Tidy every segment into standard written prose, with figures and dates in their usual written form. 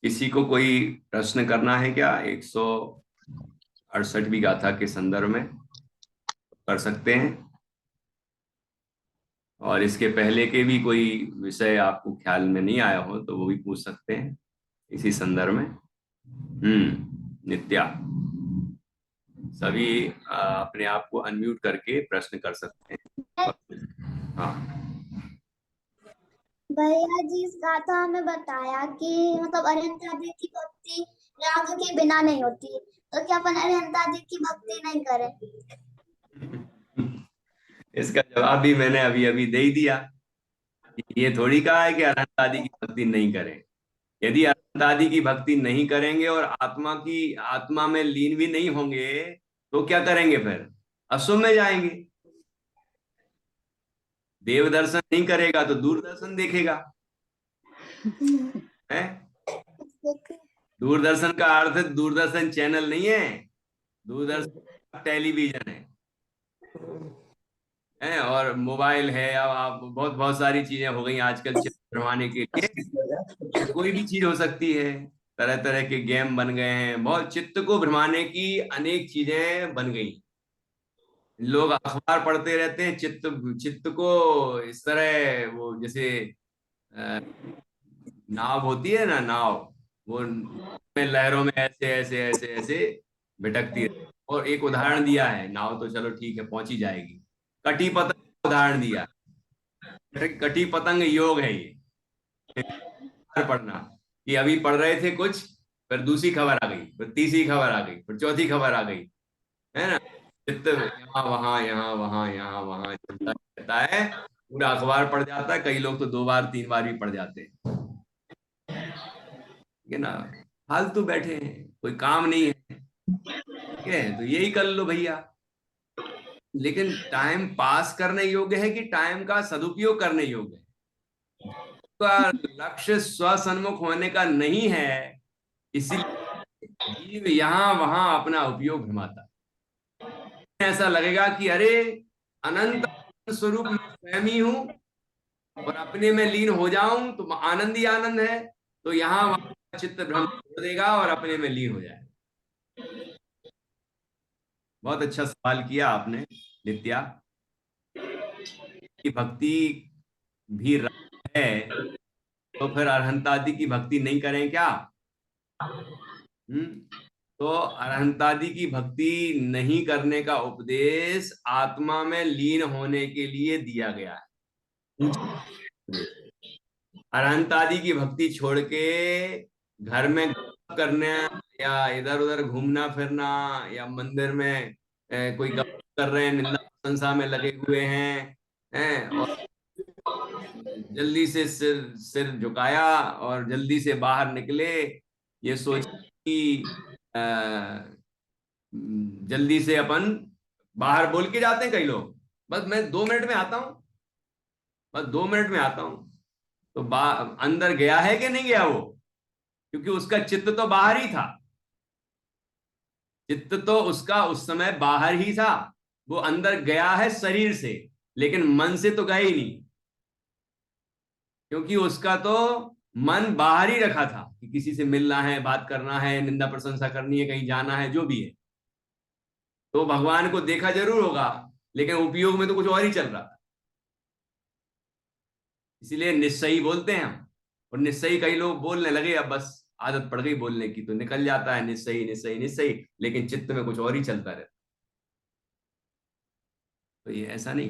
किसी को कोई प्रश्न करना है क्या 168वीं गाथा के संदर्भ में? कर सकते हैं। और इसके पहले के भी कोई विषय आपको ख्याल में नहीं आया हो तो वो भी पूछ सकते हैं इसी संदर्भ में। नित्या, सभी अपने आप को अनम्यूट करके प्रश्न कर सकते हैं। हाँ। भैया जी, इस गाथा में बताया कि मतलब अरिहंत आदि की भक्ति राग के बिना नहीं होती, तो क्या अपन अरिहंत आदि की भक्ति नहीं करें? इसका जवाब भी मैंने अभी अभी दे ही दिया। ये थोड़ी कहा है कि अनंत आदि की भक्ति नहीं करें। यदि अनंत आदि की भक्ति नहीं करेंगे और आत्मा में लीन भी नहीं होंगे तो क्या करेंगे फिर? अशुभ में जाएंगे। देव दर्शन नहीं करेगा तो दूरदर्शन देखेगा है। दूरदर्शन का अर्थ दूरदर्शन चैनल नहीं है, दूरदर्शन टेलीविजन है। और मोबाइल है। अब आप बहुत बहुत सारी चीजें हो गई आजकल चित्र भरवाने के लिए। कोई भी चीज हो सकती है। तरह तरह के गेम बन गए हैं, बहुत चित्त को भ्रमाने की अनेक चीजें बन गई। लोग अखबार पढ़ते रहते हैं, चित्त चित्त को इस तरह वो जैसे अ, नाव होती है ना, नाव वो में लहरों में ऐसे ऐसे ऐसे ऐसे भटकती है। और एक उदाहरण दिया है, नाव तो चलो ठीक है पहुंच ही जाएगी। कटी पतंग उदाहरण दिया। कटी पतंग योग है ये। पढ़ना कि अभी पढ़ रहे थे कुछ, फिर दूसरी खबर आ गई, फिर तीसरी खबर आ गई, फिर चौथी खबर आ गई, है ना। चित्त यहाँ वहां यहाँ वहां यहाँ वहां चलता रहता है। पूरा अखबार पढ़ जाता है, कई लोग तो 2 बार 3 बार भी पढ़ जाते हैं। ठीक है ना। फालतू बैठे हैं, कोई काम नहीं है। ठीक है, तो यही कर लो भैया। लेकिन टाइम पास करने योग्य है कि टाइम का सदुपयोग करने योग्य है? का लक्ष्य स्वसन्मुख होने का नहीं है, इसीलिए जीव यहां वहां अपना उपयोग घुमाता है। ऐसा लगेगा कि अरे अनंत स्वरूप मैं स्वयं ही हूं, और अपने में लीन हो जाऊं तो आनंद ही आनंद है। तो यहां वहां चित्त भ्रम छोड़ देगा और अपने में लीन हो जाएगा। बहुत अच्छा सवाल किया आपने नित्या। की भक्ति भी रस है तो फिर अरहंतादि की भक्ति नहीं करें क्या? हम्म। तो अरहंतादि की भक्ति नहीं करने का उपदेश आत्मा में लीन होने के लिए दिया गया है। ऊंचा उपदेश। अरहंतादि की भक्ति छोड़ के घर में गप करने या इधर उधर घूमना फिरना या मंदिर में कोई गप कर रहे हैं, निंदा प्रशंसा में लगे हुए हैं और जल्दी से सिर सिर झुकाया और जल्दी से बाहर निकले, ये सोच कि अ, जल्दी से अपन बाहर बोल के जाते हैं कई लोग, बस मैं 2 मिनट में आता हूं, बस 2 मिनट में आता हूं। तो अंदर गया है कि नहीं गया वो? क्योंकि उसका चित्त तो बाहर ही था। चित्त तो उसका उस समय बाहर ही था। वो अंदर गया है शरीर से, लेकिन मन से तो गया ही नहीं। क्योंकि उसका तो मन बाहर ही रखा था कि किसी से मिलना है, बात करना है, निंदा प्रशंसा करनी है, कहीं जाना है, जो भी है। तो भगवान को देखा जरूर होगा, लेकिन उपयोग में तो कुछ और ही चल रहा था। इसीलिए निश्चयी बोलते हैं हम। और निश्चयी कई लोग बोलने लगे, अब बस आदत पड़ गई बोलने की, तो निकल जाता है निश्चयी निश्चयी निश्चयी, लेकिन चित्त में कुछ और ही चलता रहता। तो ये ऐसा नहीं।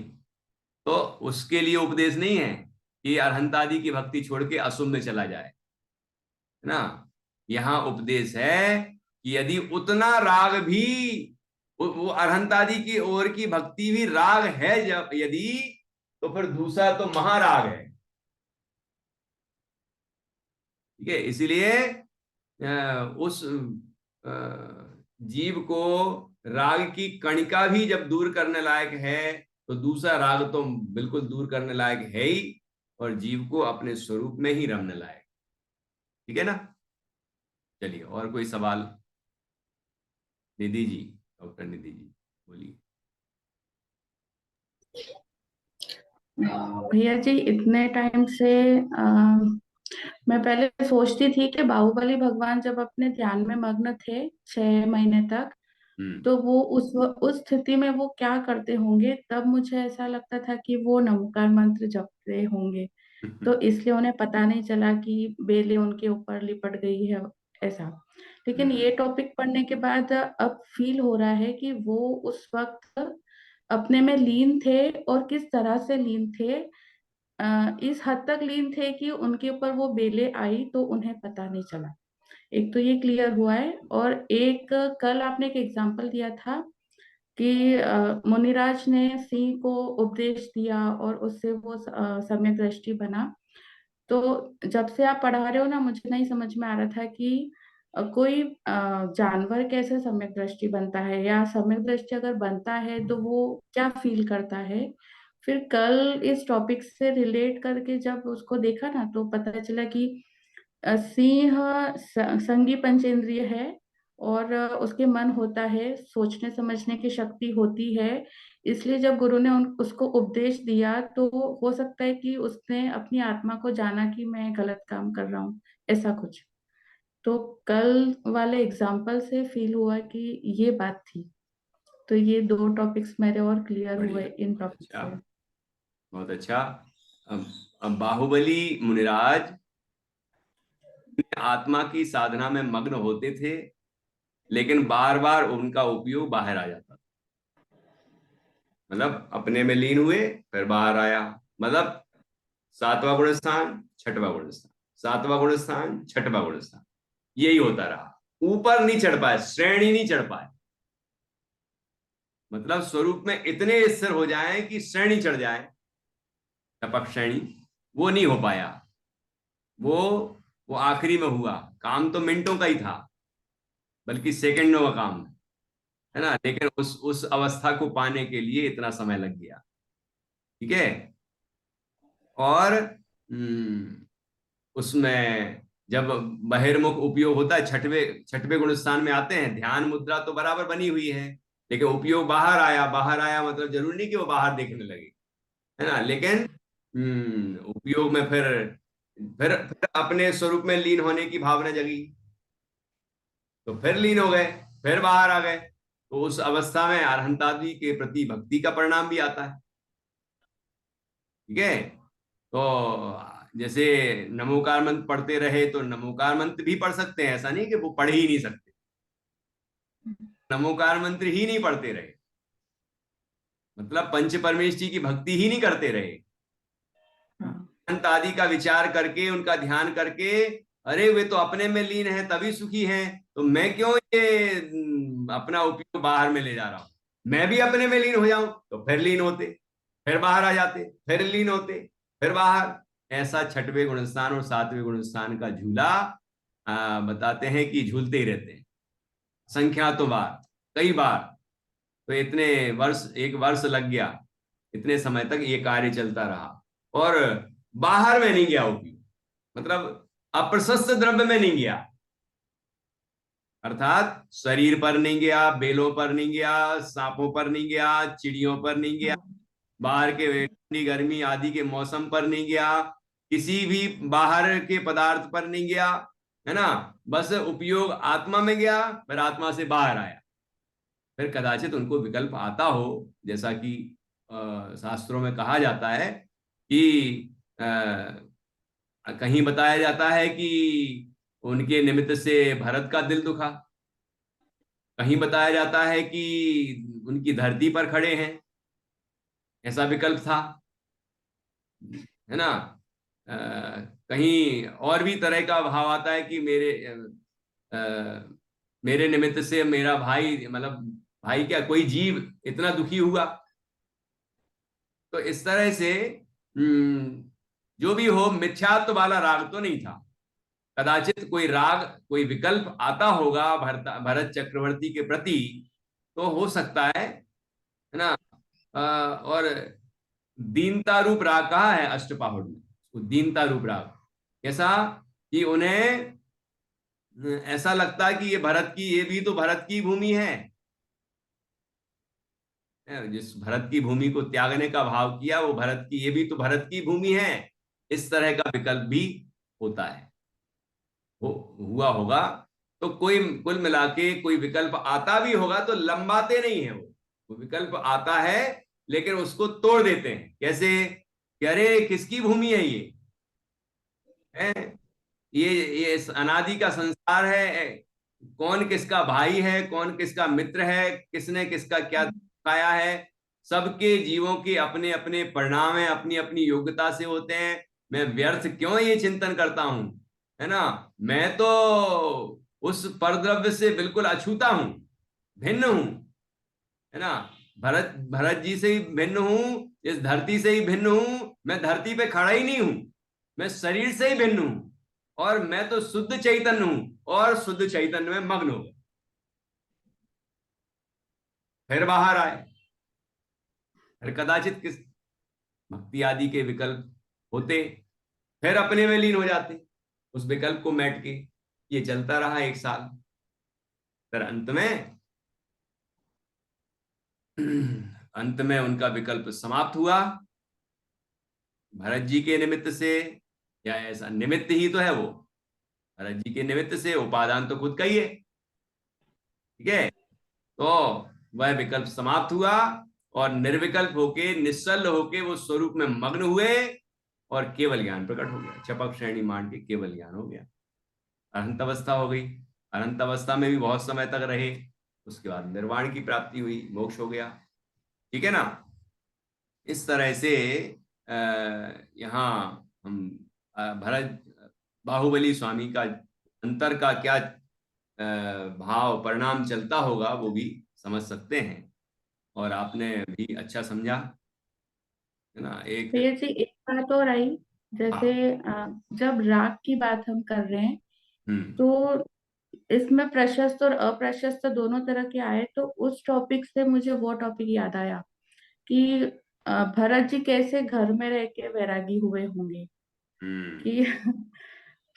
तो उसके लिए उपदेश नहीं है कि अरहंतादि की भक्ति छोड़ के अशुभ में चला जाए, है ना। यहां उपदेश है कि यदि उतना राग भी, वो अरहंतादि की ओर की भक्ति भी राग है जब यदि, तो फिर दूसरा तो महाराग है। ठीक है, इसीलिए उस जीव को राग की कणिका भी जब दूर करने लायक है, तो दूसरा राग तो बिल्कुल दूर करने लायक है ही, और जीव को अपने स्वरूप में ही रमने लायक। ठीक है ना। चलिए, और कोई सवाल? निधि जी, डॉक्टर निधि जी, बोलिए। भैया जी, इतने टाइम से मैं पहले सोचती थी कि बाहुबली भगवान जब अपने ध्यान में मग्न थे 6 महीने तक, हम्म। तो वो उस स्थिति में वो क्या करते होंगे, तब मुझे ऐसा लगता था कि वो नमोकार मंत्र जपते होंगे। तो इसलिए उन्हें पता नहीं चला कि बेले उनके ऊपर लिपट गई है, ऐसा। लेकिन हम्म। ये टॉपिक पढ़ने के बाद अब फील हो रहा है कि वो उस वक्त अपने में लीन थे, और किस तरह से लीन थे। इस हद तक लीन थे कि उनके ऊपर वो बेले आई तो उन्हें पता नहीं चला। एक तो ये क्लियर हुआ है, और एक कल आपने एक एग्जांपल दिया था कि मुनिराज ने सिंह को उपदेश दिया और उससे वो सम्यक दृष्टि बना। तो जब से आप पढ़ा रहे हो ना, मुझे नहीं समझ में आ रहा था कि कोई जानवर कैसे सम्यक दृष्टि बनता है, या सम्यक दृष्टि अगर बनता है तो वो क्या फील करता है। फिर कल इस टॉपिक से रिलेट करके जब उसको देखा ना, तो पता चला कि सिंह संगी पंचेंद्रिय है, और उसके मन होता है, सोचने समझने की शक्ति होती है। इसलिए जब गुरु ने उसको उपदेश दिया, तो हो सकता है कि उसने अपनी आत्मा को जाना कि मैं गलत काम कर रहा हूँ, ऐसा कुछ। तो कल वाले एग्जाम्पल से फील हुआ कि ये बात थी। तो ये दो टॉपिक्स मेरे और क्लियर हुए बढ़िया, इन बहुत टॉपिक अच्छा, से। बहुत अच्छा। अब अब बाहुबली मुनिराज आत्मा की साधना में मग्न होते थे, लेकिन बार बार उनका उपयोग बाहर आ जाता था। मतलब अपने में लीन हुए, फिर बाहर आया। मतलब सातवां गुण स्थान, छठवां गुण स्थान, सातवां गुण स्थान, छठवां गुण स्थान, यही होता रहा। ऊपर नहीं चढ़ पाए, श्रेणी नहीं चढ़ पाए। मतलब स्वरूप में इतने स्थिर हो जाएं कि श्रेणी चढ़ जाए, टपक श्रेणी, वो नहीं हो पाया। वो वो आखिरी में हुआ। काम तो मिनटों का ही था, बल्कि सेकंडों का काम है ना। लेकिन उस अवस्था को पाने के लिए इतना समय लग गया। ठीक है। और उसमें जब बहिर्मुख उपयोग होता है, छठवें छठवें गुण स्थान में आते हैं, ध्यान मुद्रा तो बराबर बनी हुई है, लेकिन उपयोग बाहर आया। बाहर आया मतलब जरूरी नहीं कि वो बाहर देखने लगे, है ना। लेकिन उपयोग में फिर अपने स्वरूप में लीन होने की भावना जगी, तो फिर लीन हो गए, फिर बाहर आ गए। तो उस अवस्था में अरहंतादि के प्रति भक्ति का परिणाम भी आता है। ठीक है। तो जैसे नमोकार मंत्र पढ़ते रहे तो नमोकार मंत्र भी पढ़ सकते हैं, ऐसा नहीं कि वो पढ़ ही नहीं सकते। नमोकार मंत्र ही नहीं पढ़ते रहे, मतलब पंच परमेश जी की भक्ति ही नहीं करते रहे। हाँ। अंत आदि का विचार करके, उनका ध्यान करके, अरे वे तो अपने में लीन है तभी सुखी हैं, तो मैं क्यों ये अपना उपयोग बाहर में ले जा रहा हूं। मैं भी अपने में लीन हो जाऊं, तो फिर लीन होते, फिर बाहर आ जाते, फिर लीन होते, फिर बाहर। ऐसा छठवें गुणस्थान और सातवें गुणस्थान का झूला बताते हैं कि झूलते ही रहते हैं, संख्यातों बार, कई बार। तो इतने वर्ष, एक वर्ष लग गया, इतने समय तक ये कार्य चलता रहा। और बाहर में नहीं गया उपयोग, मतलब अप्रशस्त द्रव्य में नहीं गया, अर्थात शरीर पर नहीं गया, बेलों पर नहीं गया, सांपों पर नहीं गया, चिड़ियों पर नहीं गया, हाँ। बाहर के ठंडी गर्मी आदि के मौसम पर नहीं गया, किसी भी बाहर के पदार्थ पर नहीं गया, है ना। बस उपयोग आत्मा में गया, फिर आत्मा से बाहर आया। फिर कदाचित उनको विकल्प आता हो, जैसा कि शास्त्रों में कहा जाता है कि कहीं बताया जाता है कि उनके निमित्त से भरत का दिल दुखा, कहीं बताया जाता है कि उनकी धरती पर खड़े हैं, ऐसा विकल्प था, है ना। अ, कहीं और भी तरह का भाव आता है कि मेरे निमित्त से मेरा भाई, मतलब भाई क्या, कोई जीव इतना दुखी हुआ। तो इस तरह से जो भी हो, मिथ्यात्व वाला राग तो नहीं था। कदाचित कोई राग, कोई विकल्प आता होगा भरत चक्रवर्ती के प्रति, तो हो सकता है ना। और दीनता रूप राग कहा है अष्टपाहुड़ में, वो दीनता रूप राग, कैसा कि उन्हें ऐसा लगता है कि ये भरत की, ये भी तो भरत की भूमि है। जिस भरत की भूमि को त्यागने का भाव किया, वो भरत की, ये भी तो भरत की भूमि है। इस तरह का विकल्प भी होता है, हुआ होगा। तो कोई कुल मिला के कोई विकल्प आता भी होगा तो लंबाते नहीं है वो विकल्प आता है लेकिन उसको तोड़ देते हैं। कैसे कि अरे किसकी भूमि है ये, है ये इस अनादि का संसार है, कौन किसका भाई है, कौन किसका मित्र है, किसने किसका क्या खाया है। सबके जीवों के अपने अपने परिणाम है, अपनी अपनी योग्यता से होते हैं। मैं व्यर्थ क्यों ये चिंतन करता हूं, है ना। मैं तो उस परद्रव्य से बिल्कुल अछूता हूं, भिन्न हूं, है ना। भरत भरत जी से ही भिन्न हूं, इस धरती से ही भिन्न हूं। मैं धरती पे खड़ा ही नहीं हूं, मैं शरीर से ही भिन्न हूं, और मैं तो शुद्ध चैतन्य हूं और शुद्ध चैतन्य में मग्न हो गए। फिर बाहर आए, फिर कदाचित किस भक्ति आदि के विकल्प होते, फिर अपने में लीन हो जाते उस विकल्प को मैट के। ये चलता रहा 1 साल। फिर अंत में उनका विकल्प समाप्त हुआ भरत जी के निमित्त से, या ऐसा निमित्त ही तो है वो, भरत जी के निमित्त से। उपादान तो खुद का ही है, ठीक है। तो वह विकल्प समाप्त हुआ और निर्विकल्प होके, निश्चल होके वो स्वरूप में मग्न हुए और केवल ज्ञान प्रकट हो गया। चपक श्रेणी मान के केवल ज्ञान हो गया। अनंत अवस्था हो गई। अनंत अवस्था में भी बहुत समय तक रहे, उसके बाद निर्वाण की प्राप्ति हुई, मोक्ष हो गया, ठीक है ना। इस तरह से यहाँ हम भरत बाहुबली स्वामी का अंतर का क्या भाव परिणाम चलता होगा वो भी समझ सकते हैं। और आपने भी अच्छा समझा, है ना। एक भैया जी एक बात और आई, जैसे हाँ, जब राग की बात हम कर रहे हैं हम्म तो इसमें प्रशस्त और अप्रशस्त दोनों तरह के आए, तो उस टॉपिक से मुझे वो टॉपिक याद आया कि भरत जी कैसे घर में रह के वैरागी हुए होंगे, हम्म कि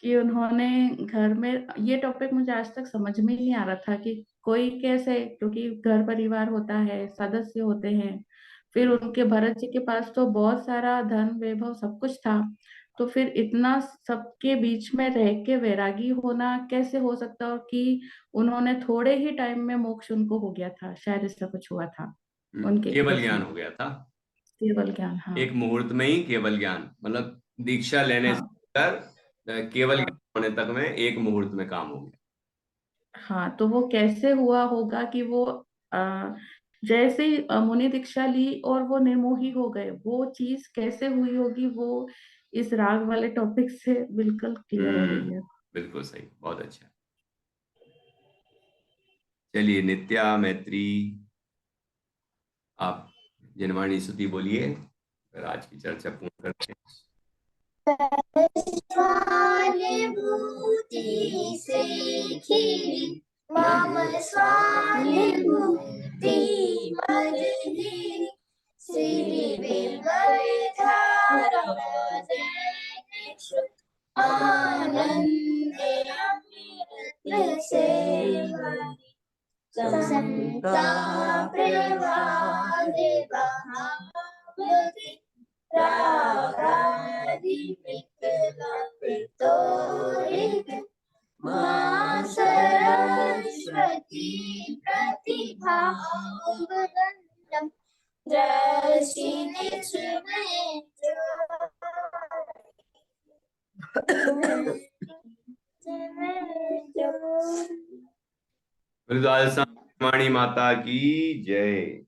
कि उन्होंने घर में, ये टॉपिक मुझे आज तक समझ में ही नहीं आ रहा था कि कोई कैसे, क्योंकि घर परिवार होता है, सदस्य होते हैं, फिर हम्म उनके भरत जी के पास तो बहुत सारा धन वैभव सब कुछ था, तो फिर इतना सबके बीच में रह के वैरागी होना कैसे हो सकता, और कि उन्होंने थोड़े ही टाइम में मोक्ष उनको हो गया था, शायद ऐसा कुछ हुआ था उनके केवल केस ज्ञान में। हो गया था। केवल ज्ञान, हाँ। एक मुहूर्त में ही केवल ज्ञान, मतलब दीक्षा लेने से हाँ, लेकर केवल ज्ञान होने तक में एक मुहूर्त में काम हो गया। हाँ, तो वो कैसे हुआ होगा कि वो आ, जैसे ही मुनि दीक्षा ली और वो निर्मोही हो गए, वो चीज कैसे हुई होगी, वो इस राग वाले टॉपिक से बिल्कुल क्लियर हो रही है। बिल्कुल सही, बहुत अच्छा। चलिए नित्या मैत्री, आप जनवाणी स्तुति बोलिए, फिर आज की चर्चा पूर्ण करते हैं। स्वानुभूति से खीरी मम स्वानुभूति मदधीरी श्री विमलधारा श्रुत आनंदे अमृत से भरी संता प्रवाहे बहावती रागादिविकल्पितोरित मां सरस्वती प्रतिभावगण्यं दर्शिनि गुरुद्वारा वाणी माता की जय।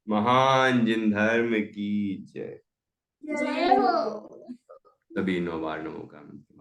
महान जिन धर्म की जय। जय हो। सभी 9 बार नमो का मंत्र।